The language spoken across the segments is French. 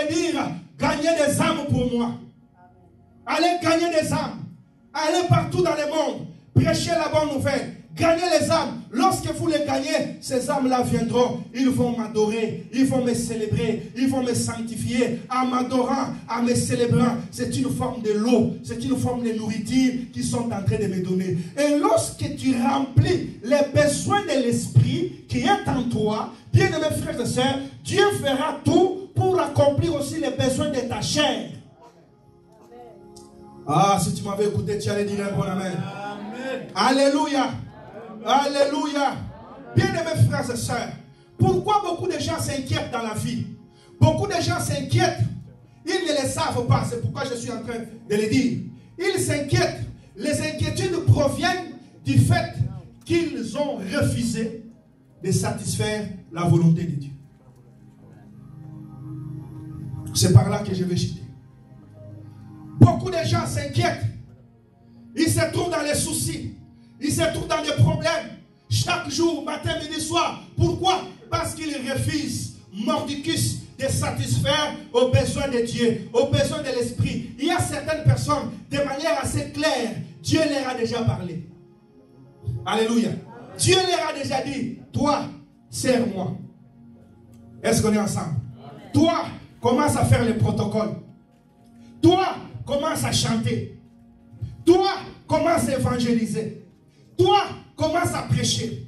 veut dire gagner des âmes pour moi. Allez gagner des âmes. Allez partout dans le monde. Prêchez la bonne nouvelle. Gagnez les âmes. Lorsque vous les gagnez, ces âmes-là viendront. Ils vont m'adorer. Ils vont me célébrer. Ils vont me sanctifier. En m'adorant, en me célébrant. C'est une forme de l'eau. C'est une forme de nourriture qu'ils sont en train de me donner. Et lorsque tu remplis les besoins de l'esprit qui est en toi, bien-aimés frères et sœurs, Dieu fera tout pour accomplir aussi les besoins de ta chair. Ah, si tu m'avais écouté, tu allais dire un bon amen. Amen. Alléluia. Alléluia. Bien-aimés frères et sœurs, pourquoi beaucoup de gens s'inquiètent dans la vie? Beaucoup de gens s'inquiètent. Ils ne le savent pas. C'est pourquoi je suis en train de le dire. Ils s'inquiètent. Les inquiétudes proviennent du fait qu'ils ont refusé de satisfaire la volonté de Dieu. C'est par là que je vais chuter. Beaucoup de gens s'inquiètent. Ils se trouvent dans les soucis. Ils se trouvent dans des problèmes. Chaque jour, matin, midi, soir. Pourquoi? Parce qu'ils refusent, mordicus, de satisfaire aux besoins de Dieu, aux besoins de l'esprit. Il y a certaines personnes, de manière assez claire, Dieu leur a déjà parlé. Alléluia. Dieu leur a déjà dit, toi, sers-moi. Est-ce qu'on est ensemble? Toi, commence à faire les protocoles. Toi, commence à chanter. Toi, commence à évangéliser. Toi, commence à prêcher.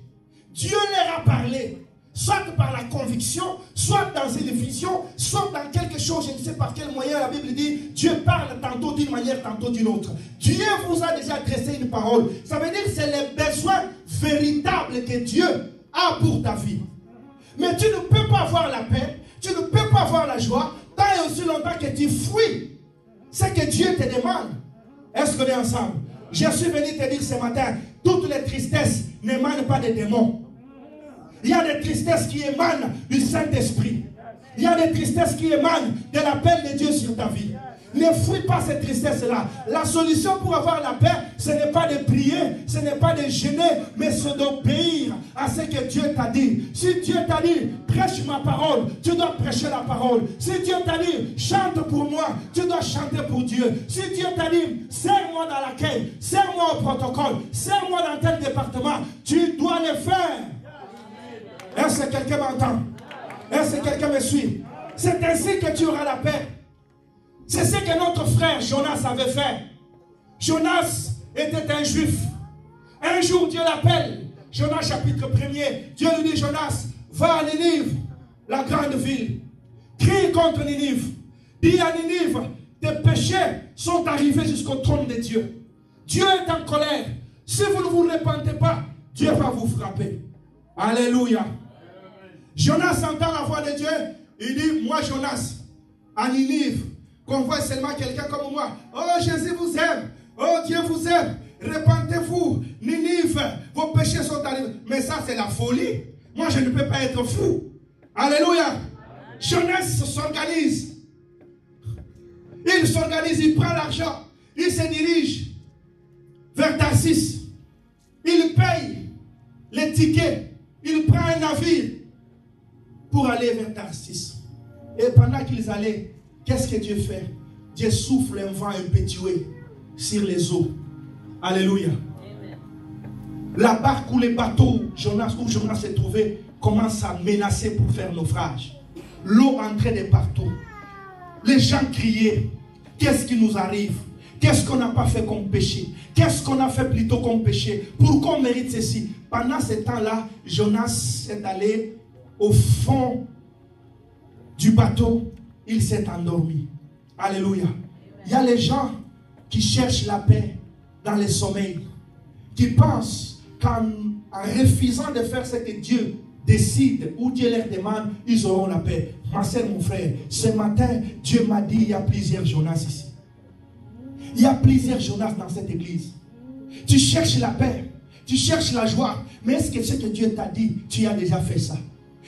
Dieu leur a parlé, soit par la conviction, soit dans une vision, soit dans quelque chose, je ne sais par quel moyen. La Bible dit, Dieu parle tantôt d'une manière, tantôt d'une autre. Dieu vous a déjà adressé une parole. Ça veut dire que c'est les besoins véritables que Dieu a pour ta vie. Mais tu ne peux pas avoir la paix, tu ne peux pas avoir la joie, tant et aussi longtemps que tu fuis ce que Dieu te demande. Est-ce qu'on est ensemble? Je suis venu te dire ce matin, toutes les tristesses n'émanent pas des démons. Il y a des tristesses qui émanent du Saint-Esprit. Il y a des tristesses qui émanent de l'appel de Dieu sur ta vie. Ne fuis pas ces tristesses-là. La solution pour avoir la paix, ce n'est pas de prier, ce n'est pas de gêner, mais c'est d'obéir à ce que Dieu t'a dit. Si Dieu t'a dit, prêche ma parole, tu dois prêcher la parole. Si Dieu t'a dit, chante pour moi, tu dois chanter pour Dieu. Si Dieu t'a dit, sers-moi dans l'accueil, sers-moi au protocole, sers-moi dans tel département, tu dois le faire. Est-ce que quelqu'un m'entend? Est-ce que quelqu'un me suit? C'est ainsi que tu auras la paix. C'est ce que notre frère Jonas avait fait. Jonas était un juif. Un jour, Dieu l'appelle. Jonas chapitre 1er. Dieu lui dit, Jonas, va à Ninive, la grande ville. Crie contre Ninive. Dis à Ninive, tes péchés sont arrivés jusqu'au trône de Dieu. Dieu est en colère. Si vous ne vous repentez pas, Dieu va vous frapper. Alléluia. Jonas entend la voix de Dieu. Il dit, moi Jonas, à Ninive, qu'on voit seulement quelqu'un comme moi. Oh, Jésus vous aime. Oh, Dieu vous aime. Repentez-vous. Ninive, vos péchés sont arrivés. Mais ça, c'est la folie. Moi, je ne peux pas être fou. Alléluia. Jonas s'organise. Il s'organise, il prend l'argent. Il se dirige vers Tarsis. Il paye les tickets. Il prend un navire pour aller vers Tarsis. Et pendant qu'ils allaient, qu'est-ce que Dieu fait? Dieu souffle un vent impétueux sur les eaux. Alléluia. Amen. La barque où les bateaux où Jonas s'est trouvé commence à menacer pour faire naufrage. L'eau entrait de partout. Les gens criaient. Qu'est-ce qui nous arrive? Qu'est-ce qu'on n'a pas fait comme péché? Qu'est-ce qu'on a fait plutôt comme péché? Pourquoi on mérite ceci? Pendant ce temps-là, Jonas est allé au fond du bateau. Il s'est endormi. Alléluia. Il y a les gens qui cherchent la paix dans le sommeil, qui pensent qu'en refusant de faire ce que Dieu décide ou Dieu leur demande, ils auront la paix. Ma soeur, mon frère, ce matin, Dieu m'a dit, il y a plusieurs Jonas ici. Il y a plusieurs Jonas dans cette église. Tu cherches la paix, tu cherches la joie, mais est-ce que ce que Dieu t'a dit, tu as déjà fait ça?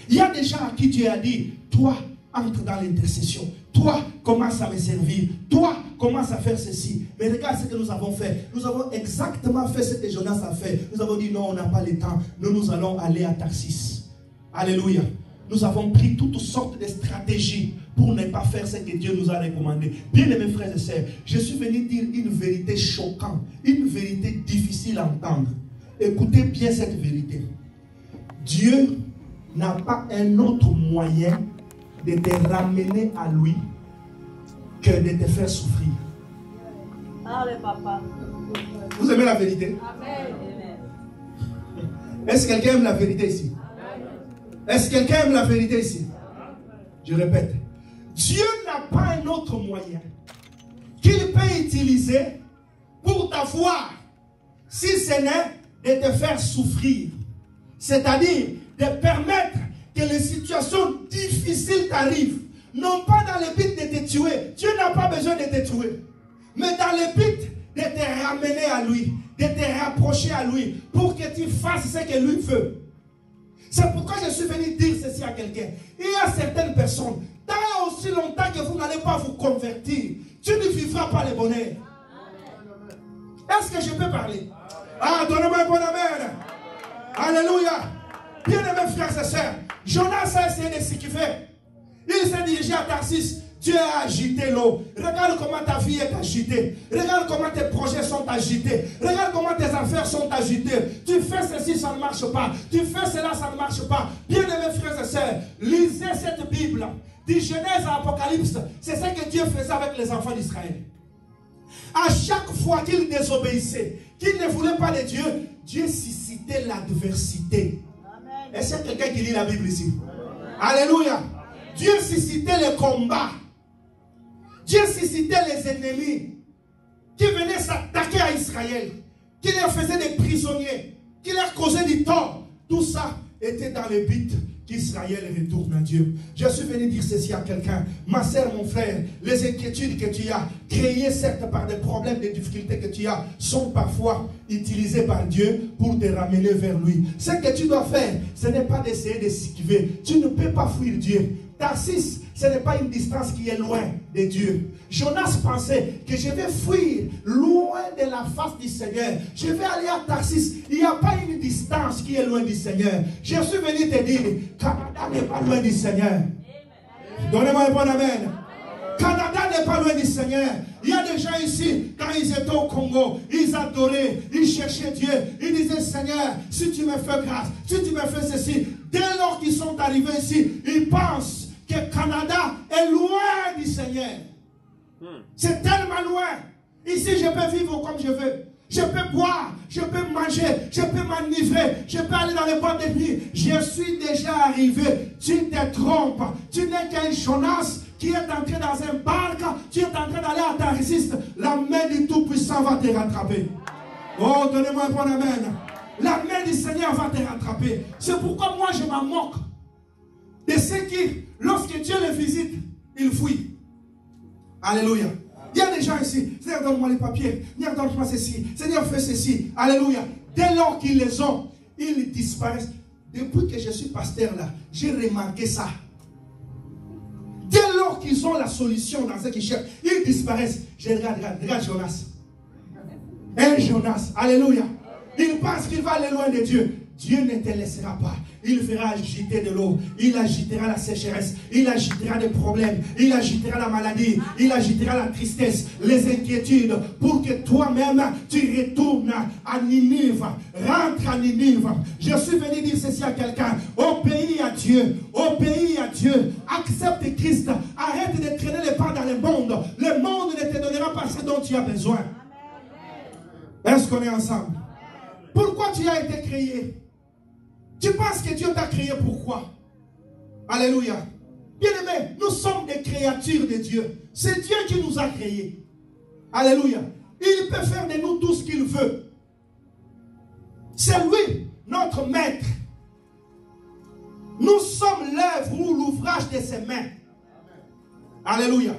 Il y a des gens à qui Dieu a dit, toi, entre dans l'intercession. Toi, commence à me servir. Toi, commence à faire ceci. Mais regarde ce que nous avons fait. Nous avons exactement fait ce que Jonas a fait. Nous avons dit non, on n'a pas le temps. Nous allons aller à Tarsis. Alléluia. Nous avons pris toutes sortes de stratégies pour ne pas faire faire ce que Dieu nous a recommandé. Bien aimés frères et sœurs, je suis venu dire une vérité choquante, une vérité difficile à entendre. Écoutez bien cette vérité. Dieu n'a pas un autre moyen de te ramener à lui que de te faire souffrir. Allez, papa. Vous aimez la vérité? Amen. Est-ce que quelqu'un aime la vérité ici? Est-ce que quelqu'un aime la vérité ici? Je répète. Dieu n'a pas un autre moyen qu'il peut utiliser pour t'avoir, si ce n'est de te faire souffrir. C'est-à-dire de permettre que les situations difficiles t'arrivent. Non pas dans le but de te tuer. Dieu n'a pas besoin de te tuer. Mais dans le but de te ramener à lui, de te rapprocher à lui, pour que tu fasses ce que lui veut. C'est pourquoi je suis venu dire ceci à quelqu'un. Il y a certaines personnes, tant aussi longtemps que vous n'allez pas vous convertir, tu ne vivras pas le bonheur. Est-ce que je peux parler? Ah, donnez-moi un bon amen. Alléluia. Bien-aimés frères et sœurs, Jonas a essayé de s'équiper. Il s'est dirigé à Tarsis. Dieu a agité l'eau. Regarde comment ta vie est agitée. Regarde comment tes projets sont agités. Regarde comment tes affaires sont agitées. Tu fais ceci, ça ne marche pas. Tu fais cela, ça ne marche pas. Bien-aimés frères et sœurs, lisez cette Bible. De Genèse à Apocalypse, c'est ce que Dieu faisait avec les enfants d'Israël. À chaque fois qu'ils désobéissaient, qu'ils ne voulaient pas de Dieu, Dieu suscitait l'adversité. Est-ce qu'il y a quelqu'un qui lit la Bible ici? Alléluia. Dieu suscitait les combats. Dieu suscitait les ennemis qui venaient s'attaquer à Israël, qui leur faisaient des prisonniers, qui leur causaient du tort. Tout ça était dans le but qu'Israël retourne à Dieu. Je suis venu dire ceci à quelqu'un. Ma soeur, mon frère, les inquiétudes que tu as, créées certes par des problèmes, des difficultés que tu as, sont parfois utilisées par Dieu pour te ramener vers lui. Ce que tu dois faire, ce n'est pas d'essayer de s'esquiver. Tu ne peux pas fuir Dieu. Tarsis, ce n'est pas une distance qui est loin de Dieu. Jonas pensait que je vais fuir loin de la face du Seigneur. Je vais aller à Tarsis. Il n'y a pas une distance qui est loin du Seigneur. Je suis venu te dire, Canada n'est pas loin du Seigneur. Donnez-moi un bon amen. Canada n'est pas loin du Seigneur. Il y a des gens ici, quand ils étaient au Congo, ils adoraient, ils cherchaient Dieu. Ils disaient, Seigneur, si tu me fais grâce, si tu me fais ceci. Dès lors qu'ils sont arrivés ici, ils pensent que Canada est loin du Seigneur. C'est tellement loin. Ici, je peux vivre comme je veux. Je peux boire, je peux manger, je peux m'enivrer, je peux aller dans les boîtes de nuit. Je suis déjà arrivé. Tu te trompes. Tu n'es qu'un Jonas qui est entré dans un barque. Tu es en train d'aller à Tarsis. La main du Tout-Puissant va te rattraper. Oh, donnez-moi un bon amen. La main du Seigneur va te rattraper. C'est pourquoi moi je m'en moque de ceux qui, lorsque Dieu les visite, ils fuient. Alléluia. Il y a des gens ici. Seigneur, donne-moi les papiers. Seigneur, donne-moi ceci. Seigneur, fais ceci. Alléluia. Dès lors qu'ils les ont, ils disparaissent. Depuis que je suis pasteur là, j'ai remarqué ça. Dès lors qu'ils ont la solution dans ce qu'ils cherchent, ils disparaissent. Je regarde Jonas. Un Jonas. Alléluia. Il pense qu'il va aller loin de Dieu. Dieu ne te laissera pas. Il fera agiter de l'eau. Il agitera la sécheresse. Il agitera des problèmes. Il agitera la maladie. Il agitera la tristesse, les inquiétudes, pour que toi-même, tu retournes à Ninive. Rentre à Ninive. Je suis venu dire ceci à quelqu'un. Obéis à Dieu. Obéis à Dieu. Accepte Christ. Arrête de traîner les pas dans le monde. Le monde ne te donnera pas ce dont tu as besoin. Est-ce qu'on est ensemble? Pourquoi tu as été créé? Tu penses que Dieu t'a créé pourquoi? Alléluia. Bien-aimés, nous sommes des créatures de Dieu. C'est Dieu qui nous a créés. Alléluia. Il peut faire de nous tout ce qu'il veut. C'est lui, notre maître. Nous sommes l'œuvre ou l'ouvrage de ses mains. Alléluia.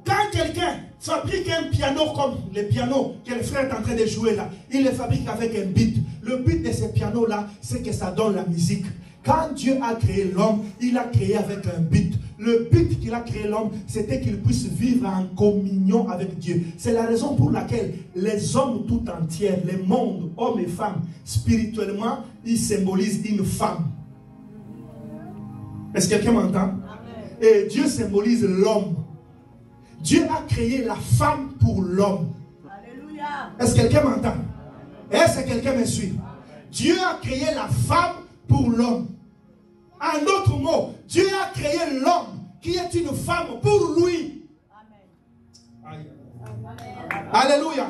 Quand quelqu'un fabrique un piano comme le piano que le frère est en train de jouer là, il le fabrique avec un beat. Le but de ce piano-là, c'est que ça donne la musique. Quand Dieu a créé l'homme, il a créé avec un but. Le but qu'il a créé l'homme, c'était qu'il puisse vivre en communion avec Dieu. C'est la raison pour laquelle les hommes tout entiers, les mondes, hommes et femmes, spirituellement, ils symbolisent une femme. Est-ce que quelqu'un m'entend? Et Dieu symbolise l'homme. Dieu a créé la femme pour l'homme. Alléluia. Est-ce que quelqu'un m'entend? Est-ce que quelqu'un me suit? Dieu a créé la femme pour l'homme. En d'autres mots, Dieu a créé l'homme qui est une femme pour lui. Amen. Alléluia.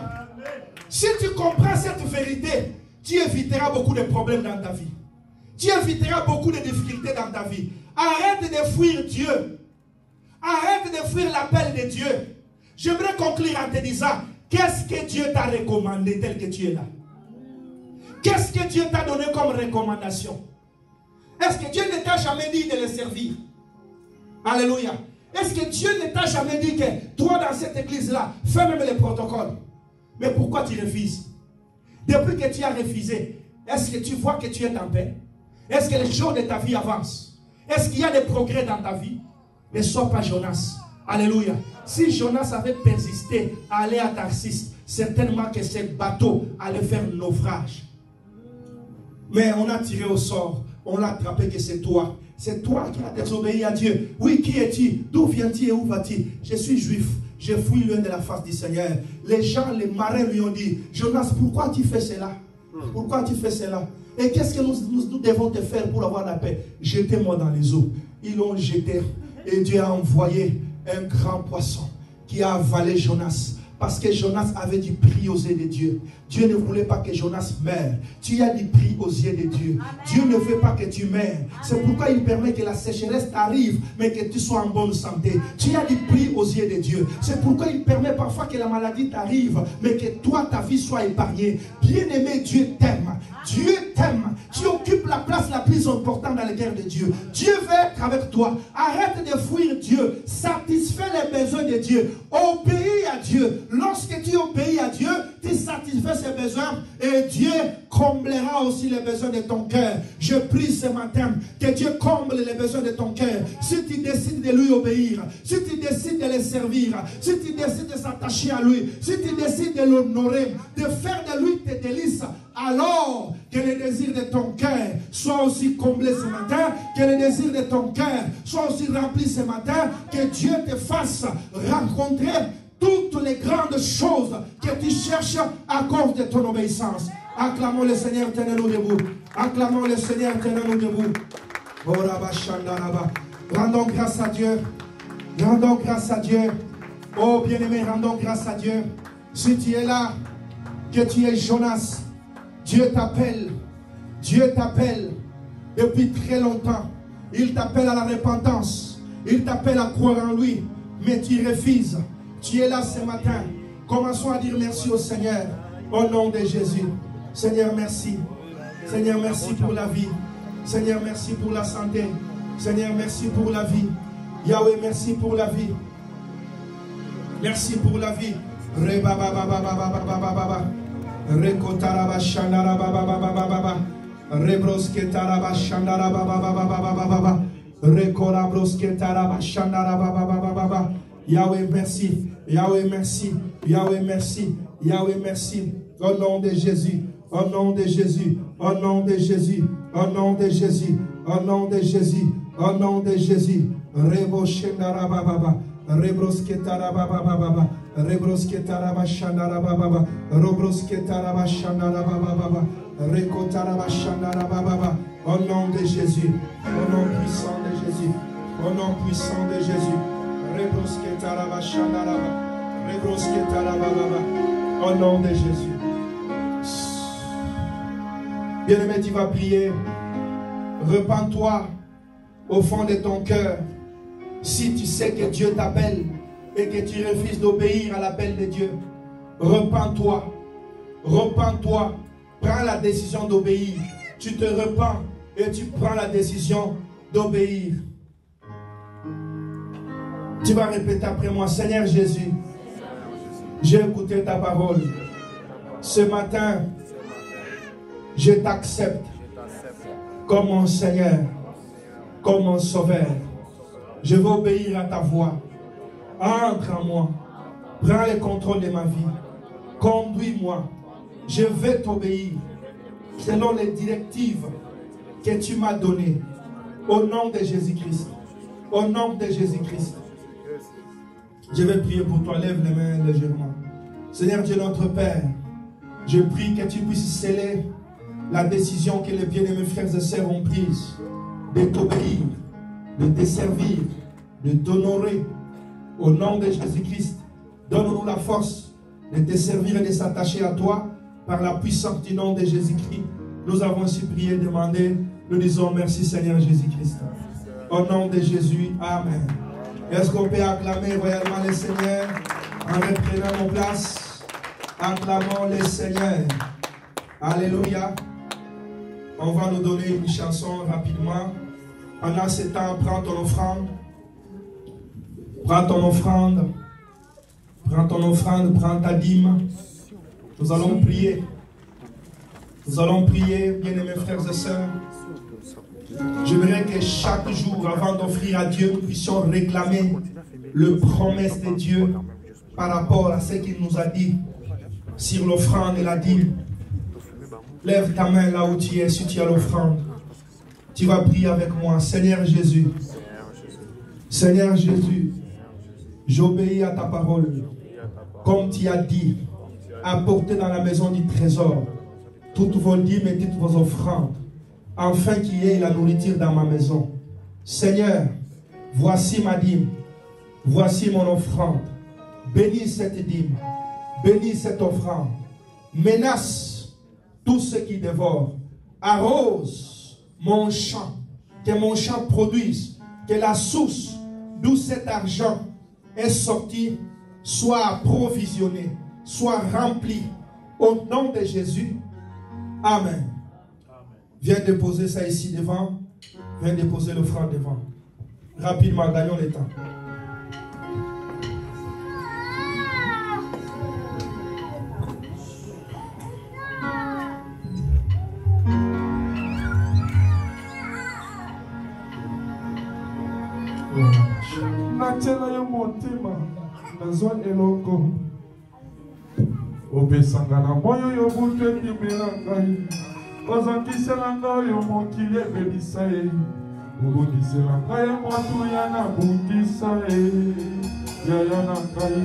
Si tu comprends cette vérité, tu éviteras beaucoup de problèmes dans ta vie. Tu éviteras beaucoup de difficultés dans ta vie. Arrête de fuir Dieu. Arrête de fuir l'appel de Dieu. J'aimerais conclure en te disant, qu'est-ce que Dieu t'a recommandé tel que tu es là? Qu'est-ce que Dieu t'a donné comme recommandation? Est-ce que Dieu ne t'a jamais dit de le servir? Alléluia. Est-ce que Dieu ne t'a jamais dit que toi dans cette église-là, fais même les protocoles? Mais pourquoi tu refuses? Depuis que tu as refusé, est-ce que tu vois que tu es en paix? Est-ce que les choses de ta vie avancent? Est-ce qu'il y a des progrès dans ta vie? Ne sois pas Jonas. Alléluia. Si Jonas avait persisté à aller à Tarsis, certainement que ce bateau allait faire naufrage. Mais on a tiré au sort. On l'a attrapé que c'est toi. C'est toi qui as désobéi à Dieu. Oui, qui es-tu? D'où viens-tu et où vas-tu? Je suis juif. Je fuis loin de la face du Seigneur. Les gens, les marins lui ont dit, Jonas, pourquoi tu fais cela? Pourquoi tu fais cela? Et qu'est-ce que nous devons te faire pour avoir la paix? Jetez-moi dans les eaux. Ils l'ont jeté. Et Dieu a envoyé un grand poisson qui a avalé Jonas. Parce que Jonas avait du prix aux yeux de Dieu. Dieu ne voulait pas que Jonas meure. Tu as du prix aux yeux de Dieu. Amen. Dieu ne veut pas que tu meurs. C'est pourquoi il permet que la sécheresse t'arrive, mais que tu sois en bonne santé. Tu as du prix aux yeux de Dieu. C'est pourquoi il permet parfois que la maladie t'arrive, mais que toi, ta vie soit épargnée. Bien-aimé, Dieu t'aime. Dieu t'aime. Tu occupes la place la plus importante dans les guerres de Dieu. Dieu veut être avec toi. Arrête de fuir Dieu. Satisfais les besoins de Dieu. Obéis à Dieu. Lorsque tu obéis à Dieu, tu satisfais ses besoins et Dieu comblera aussi les besoins de ton cœur. Je prie ce matin que Dieu comble les besoins de ton cœur. Si tu décides de lui obéir, si tu décides de le servir, si tu décides de s'attacher à lui, si tu décides de l'honorer, de faire de lui tes délices, alors que les désirs de ton cœur soient aussi comblés ce matin, que les désirs de ton cœur soient aussi remplis ce matin, que Dieu te fasse rencontrer toutes les grandes choses que tu cherches à cause de ton obéissance. Acclamons le Seigneur, tenez-nous debout. Acclamons le Seigneur, tenez-nous debout. Rendons grâce à Dieu. Rendons grâce à Dieu. Oh bien-aimé, rendons grâce à Dieu. Si tu es là, que tu es Jonas, Dieu t'appelle. Dieu t'appelle depuis très longtemps. Il t'appelle à la repentance. Il t'appelle à croire en lui. Mais tu refuses. Tu es là ce matin. Commençons à dire merci au Seigneur. Au nom de Jésus. Seigneur, merci. Seigneur, merci pour la vie. Seigneur, merci pour la santé. Seigneur, merci pour la vie. Yahweh, merci pour la vie. Merci pour la vie. Rekotaraba shandara baba baba baba rebrosketara shandara baba baba baba rekora brosketara shandara baba baba. Yahweh merci, Yahweh merci, Yahweh merci, Yahweh merci. Au nom de Jésus, au nom de Jésus, au nom de Jésus, au nom de Jésus, au nom de Jésus, au nom de Jésus. Rebo shandara baba rebrosketara baba baba. Rebrosketara shandara baba, Robrosketara shandara baba, Rekotara shandara baba. Au nom de Jésus, au nom puissant de Jésus, au nom puissant de Jésus. Rebrosketara shandara baba, Rebrosketara baba. Au nom de Jésus. Bien-aimé, tu vas prier. Repends-toi au fond de ton cœur. Si tu sais que Dieu t'appelle et que tu refuses d'obéir à l'appel de Dieu, repens-toi, repens-toi, prends la décision d'obéir. Tu te repens et tu prends la décision d'obéir. Tu vas répéter après moi: Seigneur Jésus, j'ai écouté ta parole. Ce matin, je t'accepte comme mon Seigneur, comme mon Sauveur. Je veux obéir à ta voix. Entre en moi, prends le contrôle de ma vie, conduis-moi, je vais t'obéir selon les directives que tu m'as données, au nom de Jésus-Christ, au nom de Jésus-Christ. Je vais prier pour toi. Lève les mains légèrement. Seigneur Dieu notre Père, je prie que tu puisses sceller la décision que les bien-aimés frères et sœurs ont prise de t'obéir, de te servir, de t'honorer. Au nom de Jésus-Christ, donne-nous la force de te servir et de s'attacher à toi par la puissance du nom de Jésus-Christ. Nous avons ainsi prié et demandé. Nous disons merci Seigneur Jésus-Christ. Au nom de Jésus, Amen. Est-ce qu'on peut acclamer royalement le Seigneur en reprenant nos places? Acclamons le Seigneur. Alléluia. On va nous donner une chanson rapidement. Pendant ce temps, prends ton offrande. Prends ton offrande. Prends ton offrande, prends ta dîme. Nous allons prier. Nous allons prier, bien-aimés frères et sœurs. J'aimerais que chaque jour, avant d'offrir à Dieu, nous puissions réclamer le promesse de Dieu par rapport à ce qu'il nous a dit sur l'offrande et la dîme. Lève ta main là où tu es, si tu as l'offrande. Tu vas prier avec moi. Seigneur Jésus. Seigneur Jésus, j'obéis à ta parole. Comme tu as dit, apportez dans la maison du trésor toutes vos dîmes et toutes vos offrandes, afin qu'il y ait la nourriture dans ma maison. Seigneur, voici ma dîme, voici mon offrande. Bénis cette dîme, bénis cette offrande. Menace tout ce qui dévore. Arrose mon champ, que mon champ produise, que la source d'où cet argent est sorti soit approvisionnée, soit remplie. Au nom de Jésus, Amen. Viens déposer ça ici devant. Viens déposer l'offrande devant. Rapidement, gagnons le temps. Natela yo motema nazwa eloko opesanga na moyo yo butu ebimela ngai ozongisela ngai yo mokili ebebisa ye obongisela ngai motuya na bundisa ye yaya na ngai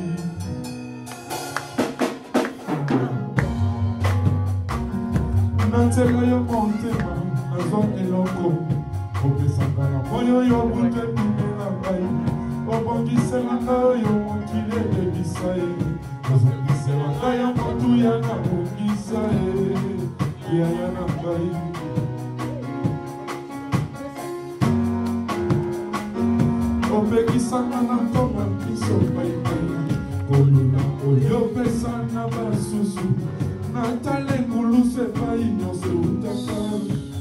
natela yo motema nazwa eloko opesanga na moyo yo butu ebimela ngai obongisela ngai yo mokili ebebisa ye ozongisela ngai motuya na bundisa ye yaya na ngai opekisanga na ntonga biso paipai kolula oyo opesa na basusu natala engulusu epai nyonso eutaka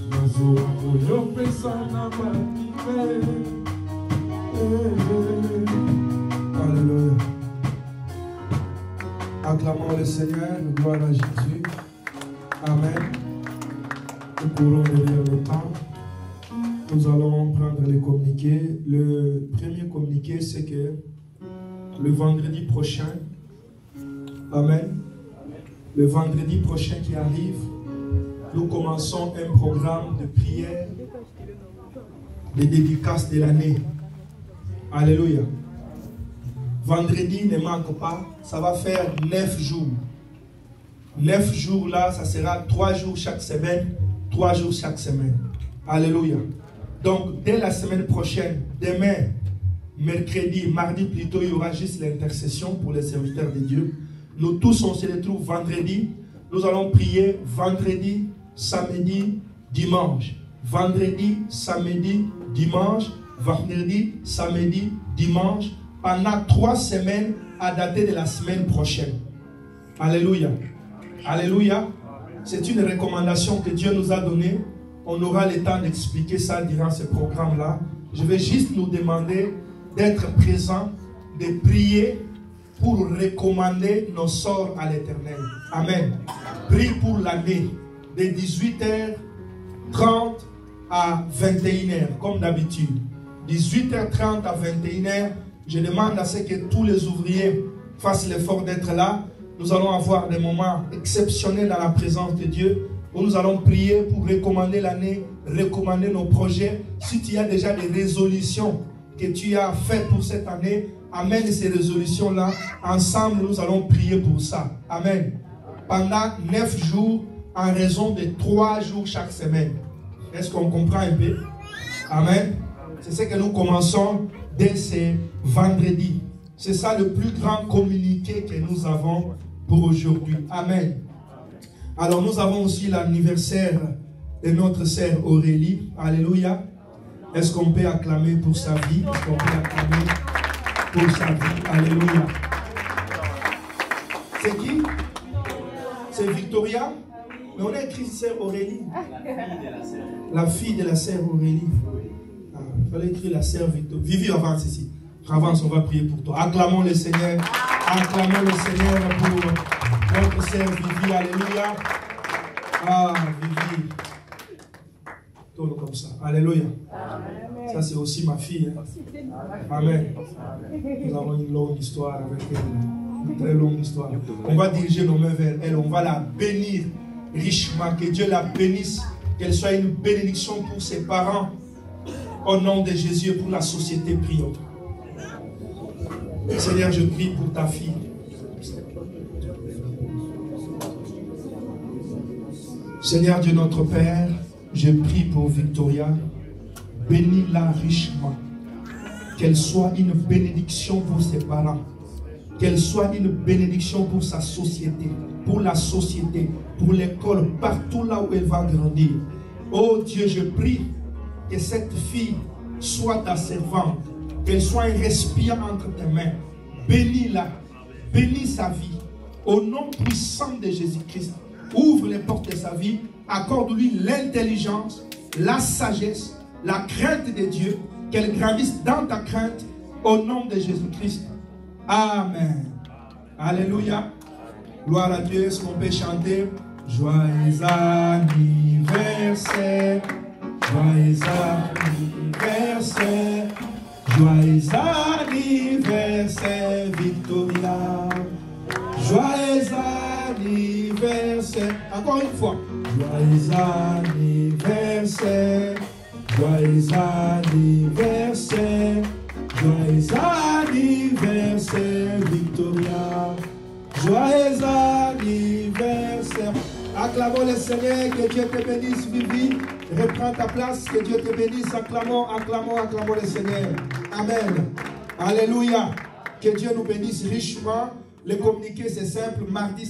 nazoa oyo opesa na bamibe. Alléluia. Acclamons le Seigneur, gloire à Jésus. Amen. Nous pourrons lire le temps. Nous allons prendre les communiqués. Le premier communiqué, c'est que le vendredi prochain, Amen, le vendredi prochain qui arrive, nous commençons un programme de prière, de dédicace de l'année. Alléluia. Vendredi, ne manque pas, ça va faire 9 jours. 9 jours là, ça sera 3 jours chaque semaine, 3 jours chaque semaine. Alléluia. Donc, dès la semaine prochaine, demain, mercredi, mardi plutôt, il y aura juste l'intercession pour les serviteurs de Dieu. Nous tous, on se retrouve vendredi. Nous allons prier vendredi, samedi, dimanche. Vendredi, samedi, dimanche. Vendredi, samedi, dimanche. Pendant 3 semaines à dater de la semaine prochaine. Alléluia. Alléluia. C'est une recommandation que Dieu nous a donnée. On aura le temps d'expliquer ça durant ce programme-là. Je vais juste nous demander d'être présents, de prier pour recommander nos sorts à l'Éternel. Amen. Prie pour l'année de 18h30 à 21h, comme d'habitude. 18h30 à 21h, je demande à ce que tous les ouvriers fassent l'effort d'être là. Nous allons avoir des moments exceptionnels dans la présence de Dieu, où nous allons prier pour recommander l'année, recommander nos projets. Si tu as déjà des résolutions que tu as fait pour cette année, amène ces résolutions-là. Ensemble, nous allons prier pour ça. Amen. Pendant 9 jours, en raison de 3 jours chaque semaine. Est-ce qu'on comprend un peu? Amen. C'est ce que nous commençons dès ce vendredi. C'est ça le plus grand communiqué que nous avons pour aujourd'hui. Amen. Alors nous avons aussi l'anniversaire de notre sœur Aurélie. Alléluia. Est-ce qu'on peut acclamer pour sa vie? Est-ce qu'on peut acclamer pour sa vie? Alléluia. C'est qui? C'est Victoria? Mais on a écrit sœur Aurélie. La fille de la sœur Aurélie. Il fallait écrire la sœur Victoria. Vivi, avance ici. Avance, on va prier pour toi. Acclamons le Seigneur. Acclamons le Seigneur pour notre sœur Vivi. Alléluia. Ah, Vivi. Tout comme ça. Alléluia. Amen. Ça, c'est aussi ma fille. Hein. Amen. Nous avons une longue histoire avec elle. Une très longue histoire. On va diriger nos mains vers elle. On va la bénir richement. Que Dieu la bénisse. Qu'elle soit une bénédiction pour ses parents. Au nom de Jésus et pour la société, prions. Seigneur, je prie pour ta fille. Seigneur Dieu notre Père, je prie pour Victoria. Bénis-la richement. Qu'elle soit une bénédiction pour ses parents. Qu'elle soit une bénédiction pour sa société, pour la société, pour l'école, partout là où elle va grandir. Oh Dieu, je prie que cette fille soit ta servante, qu'elle soit un respire entre tes mains. Bénis-la, bénis sa vie. Au nom puissant de Jésus-Christ, ouvre les portes de sa vie, accorde-lui l'intelligence, la sagesse, la crainte de Dieu, qu'elle grandisse dans ta crainte, au nom de Jésus-Christ. Amen. Alléluia. Gloire à Dieu. Est-ce qu'on peut chanter? Joyeux anniversaire. Joyeux anniversaire, joyeux anniversaire Victoria, joyeux anniversaire, encore une fois, joyeux anniversaire, joyeux anniversaire, joyeux anniversaire Victoria, joyeux anniversaire. Acclamons le Seigneur, que Dieu te bénisse, Vivi. Reprends ta place, que Dieu te bénisse. Acclamons, acclamons, acclamons le Seigneur. Amen. Alléluia. Que Dieu nous bénisse richement. Le communiqué, c'est simple. Mardi